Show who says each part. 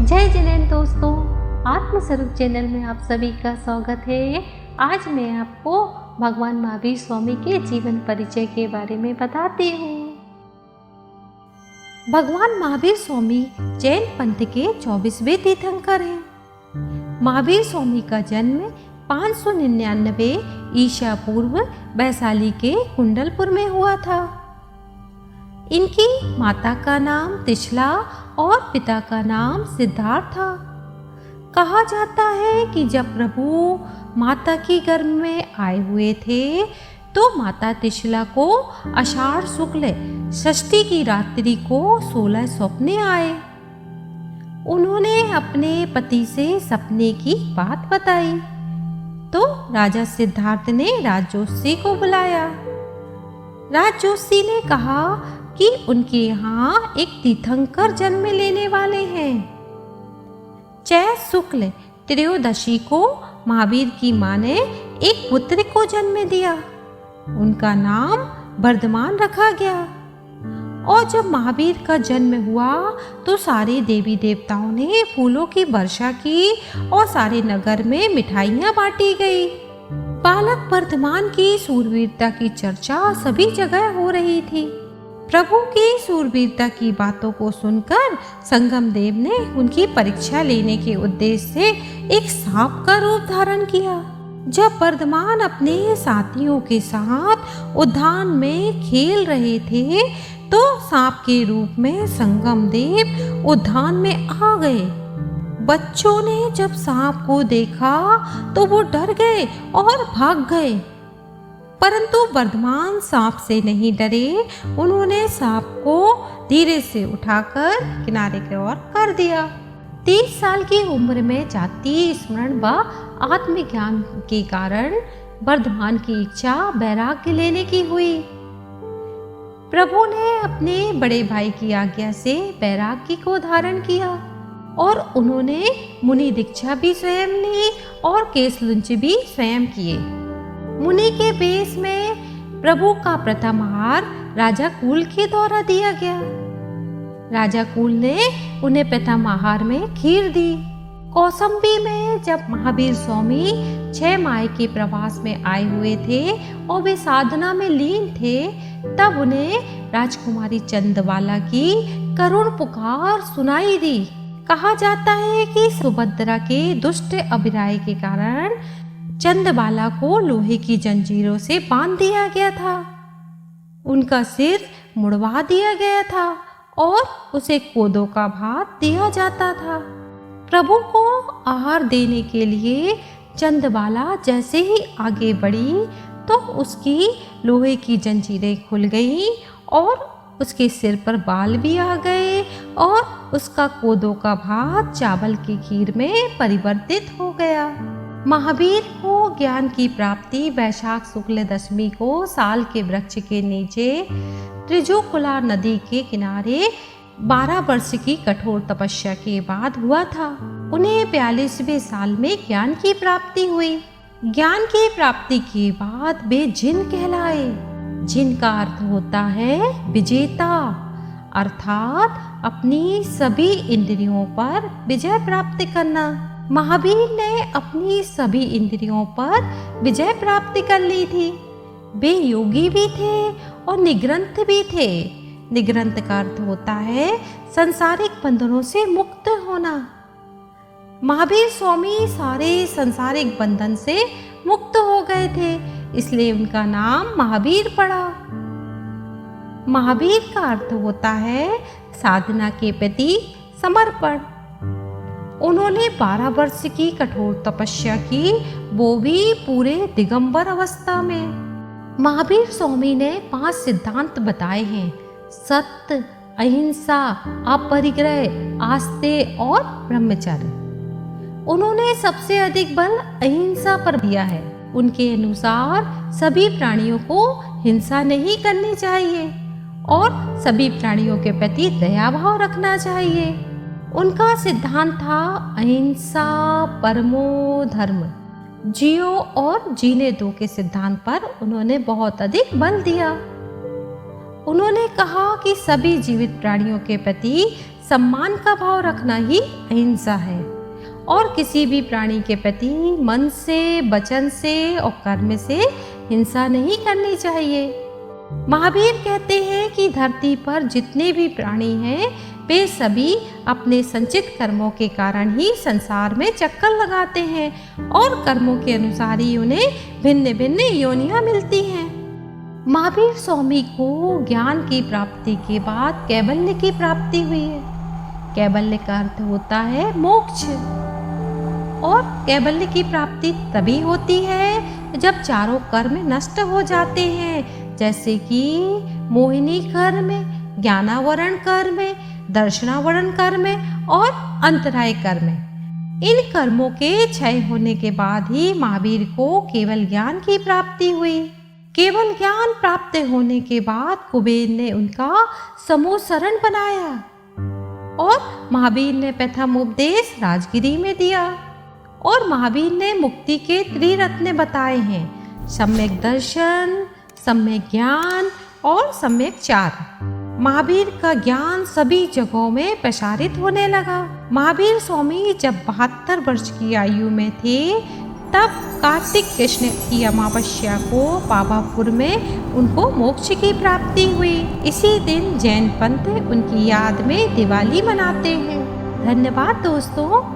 Speaker 1: जय जिनेंद्र दोस्तों, आत्मस्वरूप चैनल में आप सभी का स्वागत है। आज मैं आपको भगवान महावीर स्वामी के जीवन परिचय के बारे में बताती हूँ। भगवान महावीर स्वामी जैन पंथ के 24वें तीर्थंकर हैं। महावीर स्वामी का जन्म 599 ईसा पूर्व वैशाली के कुंडलपुर में हुआ था। इनकी माता का नाम तिशला और पिता का नाम सिद्धार्थ था। कहा जाता है कि जब प्रभु माता की गर्भ में आए हुए थे तो माता तिशला को आषाढ़ शुक्ल षष्ठी की रात्रि को 16 सपने आए। उन्होंने अपने पति से सपने की बात बताई तो राजा सिद्धार्थ ने राजजोशी को बुलाया। राजजोशी ने कहा कि उनके यहाँ एक तीर्थंकर जन्म लेने वाले हैं। चैत शुक्ल त्रयोदशी को महावीर की मां ने एक पुत्र को जन्म दिया। उनका नाम वर्धमान रखा गया। और जब महावीर का जन्म हुआ तो सारे देवी देवताओं ने फूलों की वर्षा की और सारे नगर में मिठाइयाँ बांटी गई। बालक वर्धमान की शूरवीरता की चर्चा सभी जगह हो रही थी। प्रभु की शूरवीरता की बातों को सुनकर संगम देव ने उनकी परीक्षा लेने के उद्देश्य से एक सांप का रूप धारण किया। जब वर्धमान अपने साथियों के साथ उद्यान में खेल रहे थे तो सांप के रूप में संगम देव उद्यान में आ गए। बच्चों ने जब सांप को देखा तो वो डर गए और भाग गए, परंतु वर्धमान सांप से नहीं डरे। उन्होंने सांप को धीरे से उठाकर किनारे की ओर कर दिया। 30 साल की उम्र में जाति स्मरण व आत्मज्ञान के कारण वर्धमान की इच्छा वैराग्य लेने की हुई। प्रभु ने अपने बड़े भाई की आज्ञा से वैराग्य को धारण किया और उन्होंने मुनि दीक्षा भी स्वयं ली और केशलुंच भी स्वयं किए। मुनि के वेश में प्रभु का प्रथम आहार राजा कुल के द्वारा दिया गया। राजा कुल ने उन्हें प्रथम आहार में खीर दी। कौसंबी में जब महावीर स्वामी 6 माह के प्रवास में आए हुए थे और वे साधना में लीन थे, तब उन्हें राजकुमारी चंदबाला की करुण पुकार सुनाई दी। कहा जाता है कि सुभद्रा के दुष्ट अभिप्राय के कारण चंदबाला को लोहे की जंजीरों से बांध दिया गया था। उनका सिर मुड़वा दिया गया था और उसे कोदो का भात दिया जाता था। प्रभु को आहार देने के लिए चंदबाला जैसे ही आगे बढ़ी तो उसकी लोहे की जंजीरें खुल गईं और उसके सिर पर बाल भी आ गए और उसका कोदो का भात चावल की खीर में परिवर्तित हो गया। महावीर को ज्ञान की प्राप्ति वैशाख शुक्ल दशमी को साल के वृक्ष के नीचे त्रिजुकुला नदी के किनारे 12 वर्ष की कठोर तपस्या के बाद हुआ था। उन्हें 42वें साल में ज्ञान की प्राप्ति हुई। ज्ञान की प्राप्ति के बाद वे जिन कहलाए। जिन का अर्थ होता है विजेता, अर्थात अपनी सभी इंद्रियों पर विजय प्राप्त करना। महावीर ने अपनी सभी इंद्रियों पर विजय प्राप्ति कर ली थी। वे योगी भी थे और निग्रंथ भी थे। निग्रंथ का अर्थ होता है संसारिक बंधनों से मुक्त होना। महावीर स्वामी सारे संसारिक बंधन से मुक्त हो गए थे, इसलिए उनका नाम महावीर पड़ा। महावीर का अर्थ होता है साधना के प्रति समर्पण। उन्होंने 12 वर्ष की कठोर तपस्या की, वो भी पूरे दिगंबर अवस्था में। महावीर स्वामी ने 5 सिद्धांत बताए हैं: सत्य, अहिंसा, अपरिग्रह, आस्ते और ब्रह्मचर्य। उन्होंने सबसे अधिक बल अहिंसा पर दिया है। उनके अनुसार सभी प्राणियों को हिंसा नहीं करनी चाहिए और सभी प्राणियों के प्रति दया भाव रखना चाहिए। उनका सिद्धांत था अहिंसा परमो धर्म। जियो और जीने दो के सिद्धांत पर उन्होंने बहुत अधिक बल दिया। उन्होंने कहा कि सभी जीवित प्राणियों के प्रति सम्मान का भाव रखना ही अहिंसा है और किसी भी प्राणी के प्रति मन से, वचन से और कर्म से हिंसा नहीं करनी चाहिए। महावीर कहते हैं कि धरती पर जितने भी प्राणी हैं वे सभी अपने संचित कर्मों के कारण ही संसार में चक्कर लगाते हैं और कर्मों के अनुसार ही उन्हें भिन्न भिन्न योनियां मिलती हैं। महावीर स्वामी को ज्ञान की प्राप्ति के बाद कैवल्य की प्राप्ति हुई है। कैवल्य का अर्थ होता है मोक्ष और कैवल्य की प्राप्ति तभी होती है जब चारों कर्म नष्ट हो जाते हैं, जैसे कि मोहिनी कर्म, ज्ञानावरण कर्म, दर्शनावरण कर्म और अंतराय कर्म। इन कर्मों के क्षय होने के बाद ही महावीर को केवल ज्ञान की प्राप्ति हुई। केवल ज्ञान प्राप्त होने के बाद कुबेर ने उनका समूह शरण बनाया और महावीर ने प्रथम उपदेश राजगिरी में दिया और महावीर ने मुक्ति के त्रिरत्न बताए हैं, सम्यक दर्शन, सम्यक ज्ञान और सम्यक चार। महावीर का ज्ञान सभी जगहों में प्रसारित होने लगा। महावीर स्वामी जब 72 वर्ष की आयु में थे तब कार्तिक कृष्ण की अमावस्या को पावापुर में उनको मोक्ष की प्राप्ति हुई। इसी दिन जैन पंथ उनकी याद में दिवाली मनाते हैं। धन्यवाद दोस्तों।